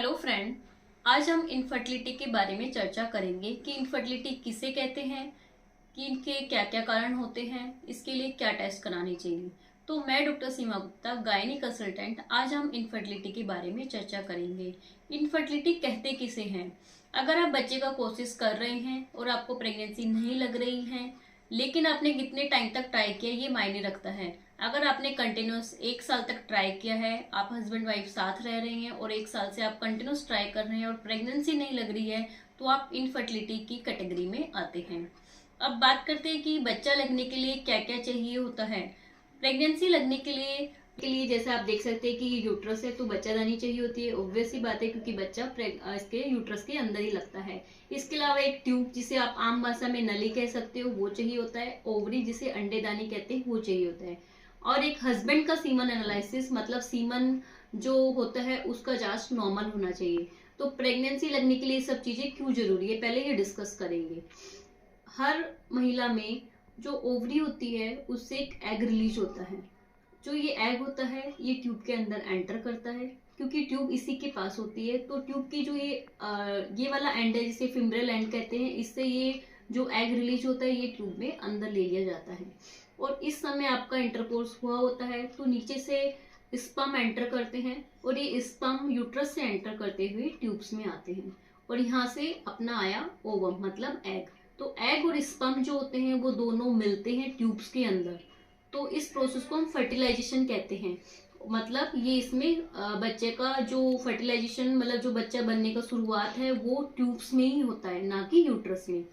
Hello friend. आज हम infertility के बारे में चर्चा करेंगे कि इनफर्टिलिटी किसे कहते हैं, कि इनके क्या क्या कारण होते हैं, इसके लिए क्या टेस्ट कराने चाहिए। तो मैं डॉक्टर सीमा गुप्ता, गायनी कंसल्टेंट। आज हम इनफर्टिलिटी के बारे में चर्चा करेंगे। इनफर्टिलिटी कहते किसे हैं? अगर आप बच्चे का कोशिश कर रहे हैं और आपको प्रेगनेंसी नहीं लग रही है, लेकिन आपने कितने टाइम तक ट्राई किया ये मायने रखता है। अगर आपने कंटिन्यूस 1 साल तक ट्राई किया है, आप हस्बैंड वाइफ साथ रह रहे हैं और 1 साल से आप कंटिन्यूस ट्राई कर रहे हैं और प्रेगनेंसी नहीं लग रही है, तो आप इनफर्टिलिटी की कैटेगरी में आते हैं। अब बात करते हैं कि बच्चा लगने के लिए क्या क्या चाहिए होता है। प्रेगनेंसी लगने के लिए जैसे आप देख सकते हैं कि यूट्रस है तो बच्चादानी चाहिए होती है, ऑब्वियस सी बात है, क्योंकि बच्चा इसके यूट्रस के अंदर ही लगता है। इसके अलावा एक ट्यूब, जिसे आप आम भाषा में नली कह सकते हो, वो चाहिए होता है। ओवरी, जिसे अंडेदानी कहते हैं, वो चाहिए होता है। और एक हस्बैंड का सीमन एनालिसिस, मतलब सीमन जो होता है उसका जांच नॉर्मल होना चाहिए। तो प्रेगनेंसी लगने के लिए सब चीजें क्यों जरूरी है, पहले ये डिस्कस करेंगे। हर महिला में जो ओवरी होती है उससे एक एग रिलीज होता है। जो ये एग होता है ये ट्यूब के अंदर एंटर करता है, क्योंकि ट्यूब इसी के पास होती है। तो ट्यूब की जो ये वाला एंड है, जिसे फिम्ब्रल एंड कहते हैं, इससे ये जो एग रिलीज होता है ये ट्यूब में अंदर ले लिया जाता है। और इस समय आपका इंटरकोर्स हुआ होता है तो नीचे से स्पर्म एंटर करते हैं और ये स्पर्म यूट्रस से एंटर करते हुए ट्यूब्स में आते हैं और यहाँ से अपना आया ओवम, मतलब एग। तो एग और स्पर्म जो होते हैं वो दोनों मिलते हैं ट्यूब्स के अंदर। तो इस प्रोसेस को हम फर्टिलाइजेशन कहते हैं। मतलब ये इसमें बच्चे का जो फर्टिलाइजेशन, मतलब जो बच्चा बनने का शुरुआत है, वो ट्यूब्स में ही होता है, ना कि यूट्रस में।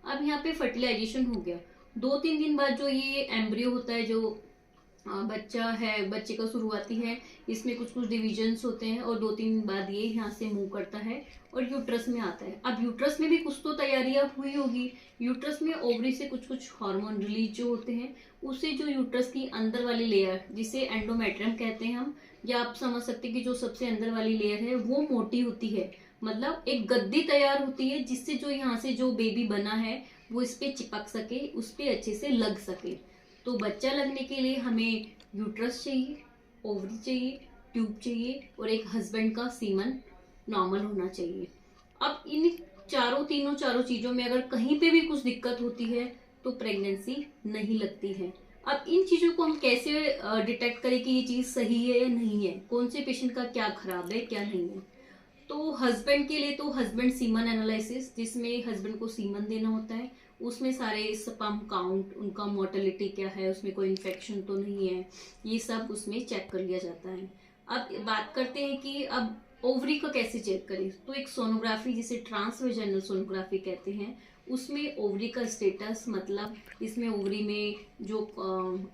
अब यहाँ पे फर्टिलाइजेशन हो गया। 2-3 दिन बाद जो ये एम्ब्रियो होता है, जो बच्चा है, बच्चे का शुरुआती है, इसमें कुछ कुछ डिविजन्स होते हैं और 2-3 दिन बाद ये यहाँ से मूव करता है और यूट्रस में आता है। अब यूट्रस में भी कुछ तो तैयारियां हुई होगी। यूट्रस में ओवरी से कुछ कुछ हार्मोन रिलीज जो होते हैं, उससे जो यूट्रस की अंदर वाली लेयर, जिसे एंडोमेट्रियम कहते हैं हम, या आप समझ सकते हैं कि जो सबसे अंदर वाली लेयर है वो मोटी होती है। मतलब एक गद्दी तैयार होती है, जिससे जो यहाँ से जो बेबी बना है वो इस पे चिपक सके, उस पे अच्छे से लग सके। तो बच्चा लगने के लिए हमें यूट्रस चाहिए, ओवरी चाहिए, ट्यूब चाहिए और एक हस्बैंड का सीमन नॉर्मल होना चाहिए। अब इन चारों चीजों में अगर कहीं पे भी कुछ दिक्कत होती है तो प्रेगनेंसी नहीं लगती है। अब इन चीजों को हम कैसे डिटेक्ट करें कि ये चीज सही है या नहीं है, कौन से पेशेंट का क्या खराब है क्या नहीं है। तो हस्बैंड के लिए तो हस्बैंड सीमन एनालिसिस, जिसमें हस्बैंड को सीमन देना होता है। उसमें सारे स्पर्म काउंट, उनका मोर्टेलिटी क्या है, उसमें कोई इन्फेक्शन तो नहीं है, ये सब उसमें चेक कर लिया जाता है। अब बात करते हैं कि अब ओवरी को कैसे चेक करें। तो एक सोनोग्राफी, जिसे ट्रांसवेजाइनल सोनोग्राफी कहते हैं, उसमें ओवरी का स्टेटस, मतलब इसमें ओवरी में जो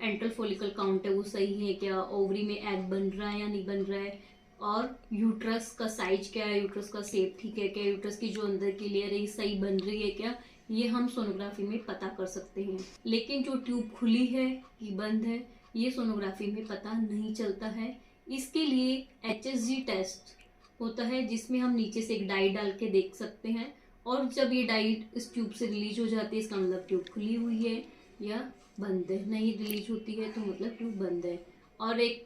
एंट्रल फॉलिकल काउंट है वो सही है क्या, ओवरी में एग बन रहा है या नहीं बन रहा है, और यूट्रस का साइज क्या है, यूट्रस का शेप ठीक है क्या, यूट्रस की जो अंदर की लेयर है सही बन रही है क्या, ये हम सोनोग्राफी में पता कर सकते हैं। लेकिन जो ट्यूब खुली है कि बंद है, ये सोनोग्राफी में पता नहीं चलता है। इसके लिए HSG टेस्ट होता है, जिसमें हम नीचे से एक डाई डाल के देख सकते हैं। और जब ये डाई इस ट्यूब से रिलीज हो जाती है, इसका मतलब ट्यूब खुली हुई है या बंद है। नहीं रिलीज होती है तो मतलब ट्यूब बंद है। और एक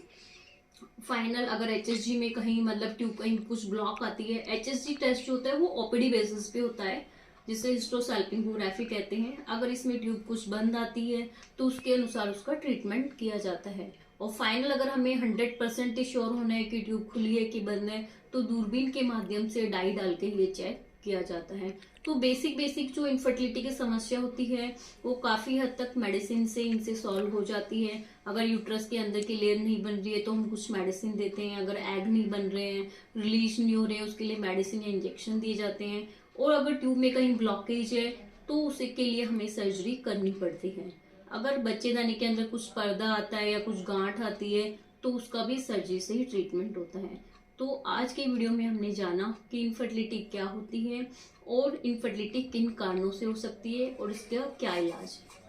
फाइनल, अगर HSG में कहीं मतलब ट्यूब कहीं कुछ ब्लॉक आती है, HSG टेस्ट जो होता है वो OPD बेसिस पे होता है, जिसे हिस्टोसैल्पिंगोग्राफी कहते हैं। अगर इसमें ट्यूब कुछ बंद आती है तो उसके अनुसार उसका ट्रीटमेंट किया जाता है। और फाइनल, अगर हमें 100% श्योर होना है कि ट्यूब खुली है कि बंद है, तो दूरबीन के माध्यम से डाई डाल के ये चेक किया जाता है। तो बेसिक जो इनफर्टिलिटी की समस्या होती है वो काफी हद तक मेडिसिन से इनसे सॉल्व हो जाती है। अगर यूट्रस के अंदर की लेयर नहीं बन रही है तो हम कुछ मेडिसिन देते हैं। अगर एग नहीं बन रहे हैं, रिलीज नहीं हो रहे हैं, उसके लिए मेडिसिन या इंजेक्शन दिए जाते हैं। और अगर ट्यूब में कहीं ब्लॉकेज है तो उसके लिए हमें सर्जरी करनी पड़ती है। अगर बच्चेदानी के अंदर कुछ पर्दा आता है या कुछ गांठ आती है तो उसका भी सर्जरी से ही ट्रीटमेंट होता है। तो आज के वीडियो में हमने जाना कि इनफर्टिलिटी क्या होती है और इनफर्टिलिटी किन कारणों से हो सकती है और इसका क्या इलाज है।